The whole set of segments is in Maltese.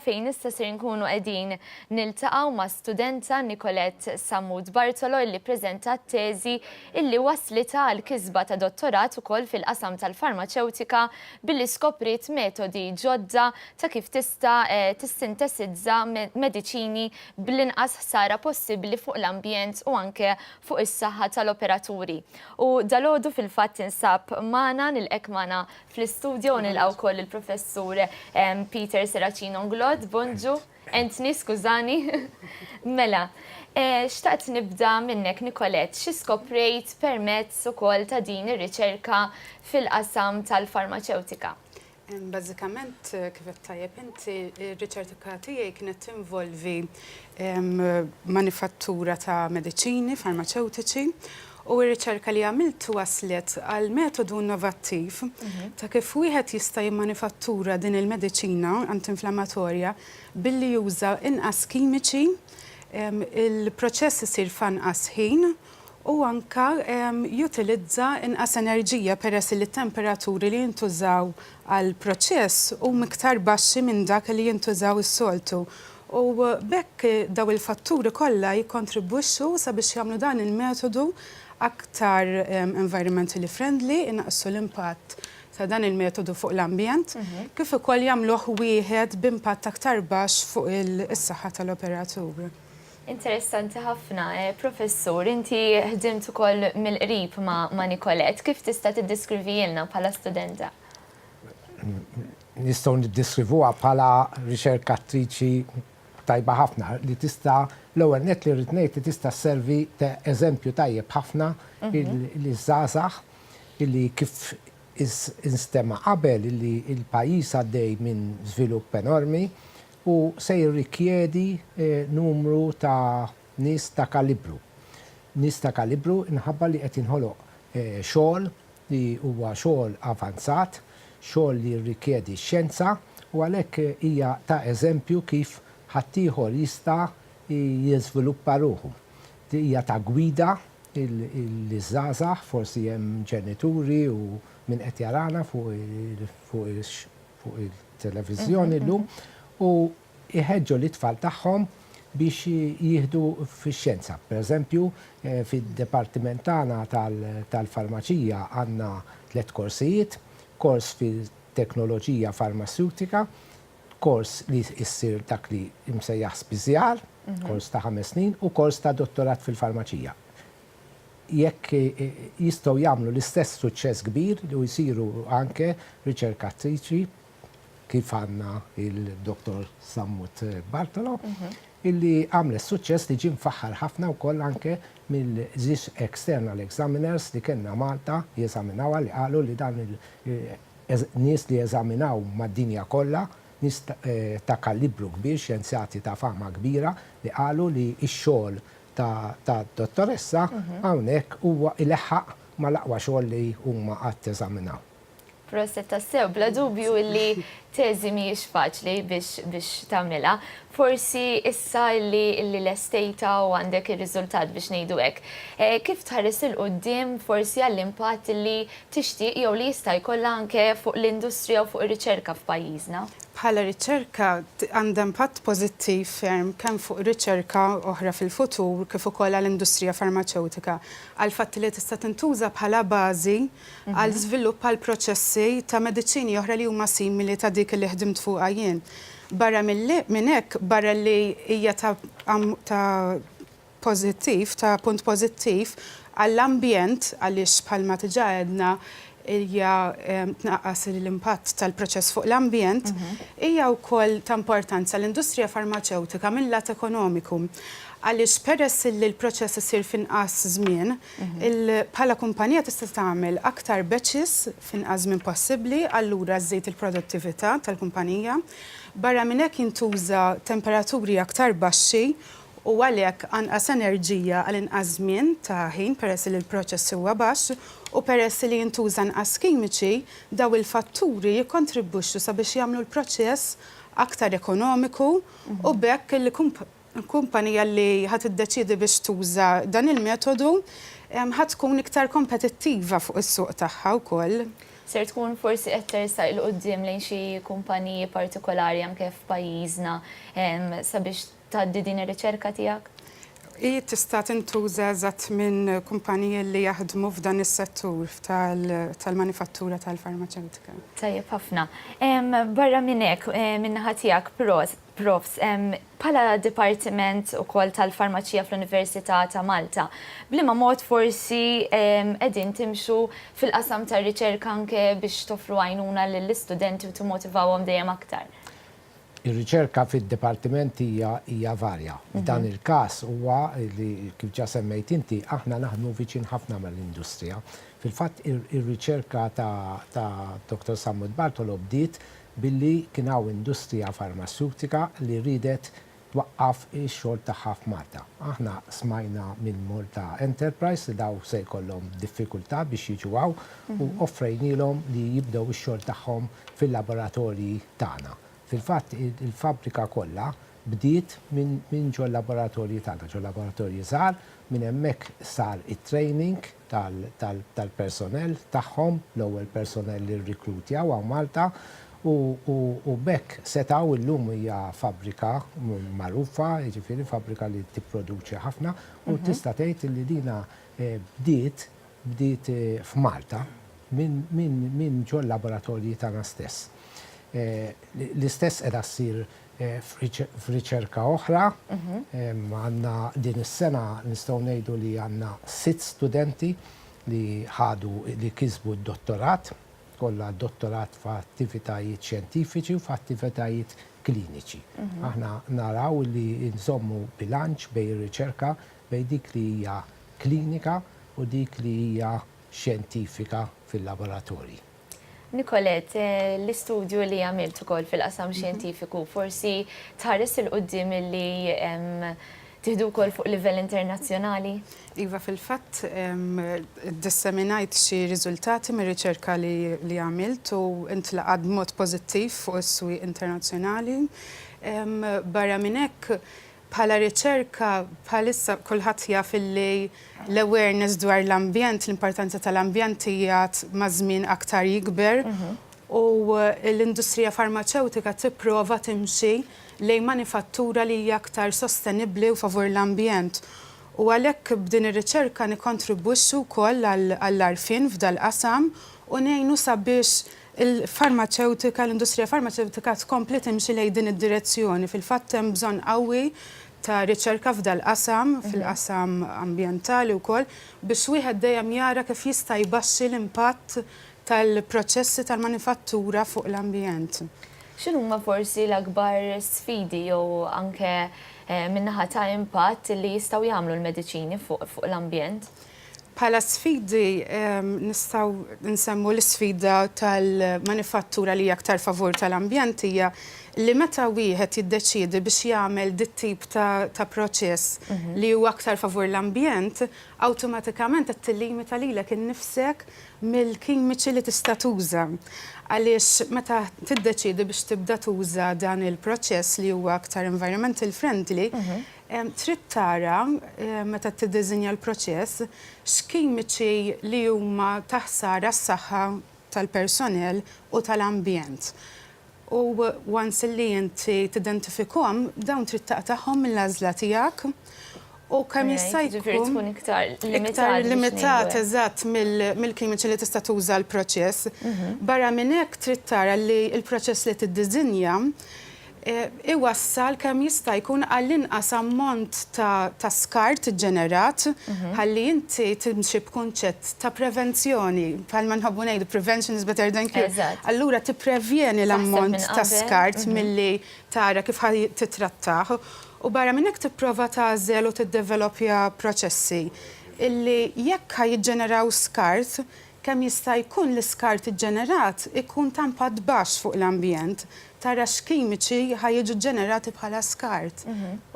fejn issa ser nkunu qegħdin niltaqgħu ma' studenta Nicolette Sammut Bartolo illi ppreżentat teżi illi waslitha għal kisba ta' dottorat ukoll fil-qasam tal-farmaceutika billi skopriet metodi ġodda ta' kif tista' tissintesizza mediċini bl-inqas ħsara possibbli fuq l-ambjent u anke fuq is-saħħa tal-operaturi. U dalgħodu fil-fatt insab magħna nilqek magħna fl-istudju u nilqgħu wkoll il-professur Peter Seracino Nglod, bonġu, Anthony, skużani. Mela, xtaqt nibda minnek Nicolette, xi skoprejt permezz ukoll ta' din ir-riċerka fil-qasam tal-farmaceutika? Bażikament kif qed tajjeb inti r-riċerka tiegħi kienet tinvolvi manifattura ta' mediċini farmaceutiċi u r-riċerka li għamilt waslet għal metodu innovattiv ta' kif wieħed jista' jimmanifattura din il-mediċina antinflammatorja billi juża inqas kimiċi, il-proċess isir f'anqas ħin u anka jutilizza inqas enerġija peress li t-temperaturi li jintużaw għal proċess u miktar baxxi minn dak li jintużaw is-soltu. U bekk daw il-fatturi kollha jikkontribwixxu sabiex jagħmlu dan il-metodu aktar environmentally friendly, inqassu l-impatt ta' dan il-metodu fuq l-ambjent, kif ukoll jagħmluh wieħed b'impatt aktar baxx fuq is-saħħa tal-operatur. Interessanti ħafna. Professur, inti ħdimt ukoll mill-qrib ma' Nicolette, kif tista' tiddiskrivihilna bħala studenta? Nistgħu niddeskrivuha bħala riċerkatriċi tajba ħafna li tista' l-ewwel nett li rrid ngħid li tista' sservi ta' eżempju tajjeb ħafna li żgħażagħ illi kif instema' qabel illi l-pajjiż għaddej minn żvilupp enormi u se jirrikjedi numru ta' nies ta' kalibru. Nies ta' kalibru inħabba li qed inħoloq xogħol li huwa xogħol avanzat, xogħol li jirrikjedi x-xjenza u għalhekk hija ta' eżempju kif ħaddieħor jista' jiżviluppa ruħu. Hija ta' gwida il-żgħażagħ, forsi hemm ġenituri u min qed jarana fuq il-televiżjoni llum u iħeġġu l-itfal tagħhom biex jieħdu fix-xjenza. Pereżempju, fid-dipartiment tagħna tal-farmaċija għandna 3 korsijiet, kors fil-teknoloġija farmaceutika, kors li issir dak li imsejjaħ spiżjal, kors ta' 5 snin, u kors ta' dottorat fil-farmaċija. Jekk jistgħu jagħmlu l-istess suċċess kbir li jsiru anke riċerkatriċi kif għandna il-Dr. Sammut Bartolo, illi għamlet suċċess li ġie mfaħħar ħafna wkoll anke mill-żix external examiners li kellna Malta jeżaminawha li qalu li dan nies li jeżaminaw mad-dinja kollha nies ta' kalibru kbir, xjenzjati ta' fama kbira li qalu li x-xogħol ta' dottoressa hawnhekk huwa ileħħaq mal-aqwa xogħol li huma qatt teżaminaw. Proset tassew, bla dubju illi teżi mhijiex faċli biex tagħmilha. Forsi issa illi l-estejta u għandek ir-riżultat biex ngħidu hekk. Kif tħares il-qudiem forsi għall-impatt li tixtieq jew li jista' jkollha anke fuq l-industrija u fuq ir-riċerka f'pajjiżna? Bħala riċerka għandha impatt pożittiv ferm kemm fuq riċerka oħra fil-futur kif ukoll għall-industrija farmaceutika għal fatt li tista' tintuża bħala bażi għal żvilupp għal proċessi ta' mediċini oħra li huma simili ta' dik li ħdimt fuqha jien. Barra minn hekk, barra li hija ta' pożittiv, ta' punt pożittiv għall-ambjent għaliex bħalma diġà għedna hija tnaqqas l-impatt tal-proċess fuq l-ambjent, hija wkoll ta' importanza l-industrija farmaceutika mill-lat ekonomiku. Għaliex peress li l-proċess isir f'inqas żmien, bħala kumpanija tista' tagħmel aktar batches f'inqas żmien possibbli, allura żżid il-produttività tal-kumpanija. Barra minn hekk jintuża temperaturi aktar baxxi u għalhekk anqas enerġija għal inqas żmien ta' ħin peress li l-proċess huwa baxx u peress li jintuża inqas kimiċi daw il-fatturi jikkontribwixxu sabiex jagħmlu l-proċess aktar ekonomiku u bekk il-kumpanija li ħadd iddeċiedi biex tuża dan il-metodu ħadd tkun iktar kompetittiva fuq is-suq tagħha wkoll. ser tkun forsi qed tersaq il qudiem lejn xi kumpaniji partikolari anke f'pajjiżna sabiex tgħaddi din ir-riċerka tiegħek? Tista' tintuża eżatt minn kumpaniji li jaħdmu f'dan is-settur tal-manifattura tal-farmaceutika. Tajjeb ħafna. Barra minn hekk, min-naħa tiegħek profs, bħala dipartiment ukoll tal-farmaċija fl-Università ta' Malta, bliema mod forsi qegħdin timxu fil-qasam tar-riċerka anke biex toffru għajnuna lill-istudenti u timmotivawhom dejjem aktar. Ir-riċerka fid-dipartiment hija varja. F'dan il-każ huwa li kif ġa semmejt inti aħna naħdmu viċin ħafna mal-industrija. Fil-fatt ir-riċerka ta' Dr. Samud Bartolo bdiet billi kien hawn industrija farmaceutika li ridet twaqqaf ix-xogħol tagħha f'Malta. Aħna smajna minn Malta Enterprise li daw se jkollhom diffikultà biex jiġu hawn u offrejnilhom li jibdew ix-xogħol tagħhom fil-laboratorji tagħna. Fil-fatt il-fabbrika kollha bdiet minn ġo laboratorji tagħna, ġo laboratorji żgħar, minn hemmhekk sar it-training tal-personell tagħhom, l-ewwel personell li rrikrutjaw hawn Malta u bekk setaw illum hija fabbrika magħrufa, jiġifieri fabbrika li tipproduċi ħafna u tista' tgħid li dina bdiet f'Malta minn ġo laboratorji tagħna stess. L-istess qiegħda ssir f'riċerka oħra, għandna din is-sena nistgħu ngħidu li għandna 6 studenti li kisbu d-dottorat, kollha dottorat f'attivitajiet xjentifiċi u f'attivitajiet kliniċi. Aħna naraw li nżommu bilanċ bejn ir-riċerka bejn dik li hija klinika u dik li hija xjentifika fil-laboratorji. Nicolette, l-istudju li għamilt ukoll fil-qasam xjentifiku forsi tħares il-qudiem li tieħdu wkoll fuq livell internazzjonali? Iva fil-fatt disseminajt xi riżultati mir-riċerka li għamilt u intlaqad b'mod pożittiv fuq is-swieq internazzjonali. Barra minn hekk bħala riċerka bħalissa kulħadd jaf illi l-awareness dwar l-ambjent, l-importanza tal-ambjent hija ma' żmien aktar jikber u l-industrija farmaceutika tipprova timxi lejn manifattura li hija aktar sostenibbli u favur l-ambjent. U għalhekk b'din ir-riċerka nikkontribwixxu wkoll għall-għarfien f'dal qasam u ngħinu sabiex il-farmaceutika, l-industrija farmaceutika tkompli timxi lejn din id-direzzjoni. Fil-fatt hemm bżonn qawwi ta' riċerka f'dal qasam, fil-qasam ambjentali wkoll, biex wieħed dejjem jara kif jista' jbaxxi l-impatt tal-proċessi tal-manifattura fuq l-ambjent. X'inhuma forsi l-akbar sfidi jew anke min-naħa ta' impatt li jistgħu jagħmlu l-mediċini fuq l-ambjent? Bħala sfidi nistgħu nsemmu l-sfida tal-manifattura li hija aktar favur tal-ambjent hija li meta wieħed jiddeċiedi biex jagħmel dit tip ta' proċess li huwa aktar favur l-ambjent, awtomatikament qed tillimita lilek innifsek mill-kimiċi li tista' tuża. Għaliex meta tiddeċiedi biex tibda tuża dan il-proċess li huwa aktar environmental friendly, trid tara meta tiddiżinja l-proċess x'kimiċi li huma taħsara s-saħħa tal-personell u tal-ambjent. U once li inti tidentifikhom, dawn trid taqtaħħom mill-għażla tiegħek u kemm jista' jkun iktar limitat eżatt mill-kimiċi li tista' tuża l-proċess. Barra minn hekk trid tara li l-proċess li tiddiżinja iwassal kemm jista' jkun għall-inqas ammont ta' skart ġenerat ħalli inti timxi b'kunċett ta' prevenzjoni. Bħalma nħobbu ngħidu prevention is better than cure. Allura tipprevjeni l-ammont ta' skart milli tara kif titrattaħ. U barra minn hekk tipprova tagħżel u tiddevelopja proċessi illi jekk ħajġġeneraw skart kemm jista' jkun l-iskart iġġenerat ikun ta' impatt baxx fuq l-ambjent. Tara x'kimiċi ħajjiġu ġenerati bħala skart.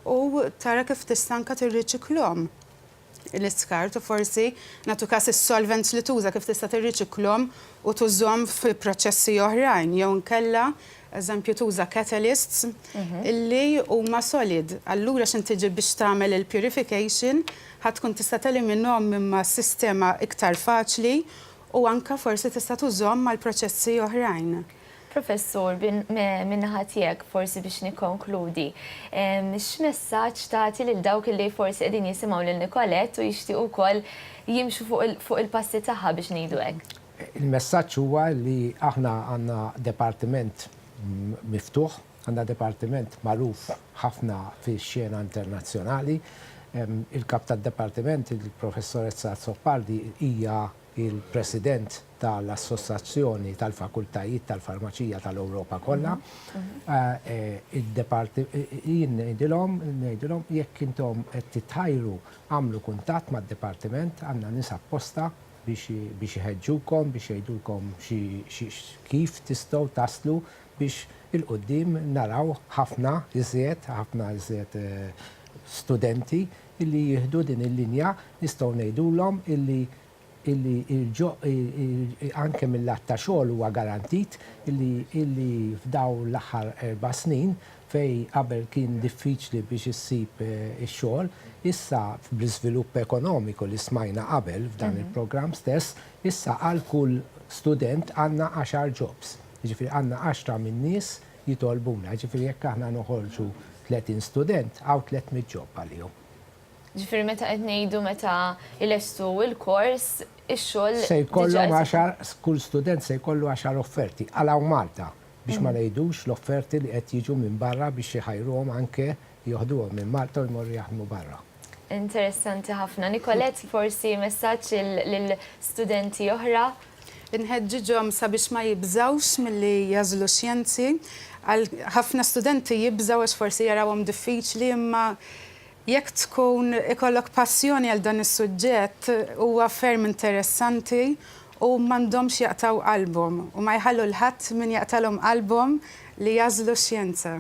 U tara kif tista' anke tirriċiklhom l-iskart u forsi nagħtu każ is-solvents li tuża kif tista' tirriċiklhom u tużhom fi proċessi oħrajn jew nkella eżempju tuża catalysts illi huma solid. Allura x'intiġi biex tagħmel il-purification ħadd tkun tista' teliminhom mimma sistema iktar faċli u anka forsi tista' tużhom mal-proċessi oħrajn. Professur, minnaħat tiegħek forsi biex nikkonkludi, x'messaġġ tagħti lil dawk li forsi qegħdin jisimgħu lil Nicolette u jixtiequ wkoll jimxu fuq il-passi tagħha biex ngħidu hekk? Il-messaġġ huwa li aħna għandna departiment miftuħ, għandna departiment magħruf ħafna fix-xena internazzjonali. Il-kap tad-departiment, il-professoressa Zoppardi, hija il-president tal-Assoċjazzjoni tal-Fakultajiet tal-Farmaċija tal-Ewropa kollha. Jien ngħidilhom jekk intom qed titħajru għamlu kuntatt mad-dipartiment, għandna nies apposta biex iħeġġukom, biex jgħidulkom kif tistgħu taslu biex il-qudiem naraw ħafna iżjed studenti illi jieħdu din il-linja, nistgħu ngħidulhom illi anke mill-att ta' xogħol huwa garantit illi f'daw l-aħħar 4 snin fej qabel kien diffiċli biex issib ix-xogħol, issa bl-iżvilupp ekonomiku li smajna qabel f'dan il-programm stess, issa għal kull student għandna 10 jobs. Jiġifieri għandna 10 min-nies jitolbuna, jiġifieri jekk aħna noħorġu 30 student għaw 300 job għalihom. Ġifieri meta qed ngħidu meta ilestu il-kors, ix-xogħol se jkollhom 10, kull student se jkollu 10 offerti għalaw Malta biex ma ngħidux l-offerti li qed jiġu minn barra biex iħajruhom anke jieħduhom minn Malta u jmorru jaħdmu barra. Interessanti ħafna. Nicolette, forsi messaġġ lill-studenti oħra? Inħeġġiġhom sabiex ma jibżawx milli jażlu xjenzi. Ħafna studenti jibżaw għax forsi jarawhom diffiċli, imma jekk tkun ikollok passjoni għal dan is-suġġett huwa ferm interessanti u m'għandhomx jaqtaw qalbhom u ma jħallu l-ħadd min jaqtalhom qalbhom li jażlu xjenza.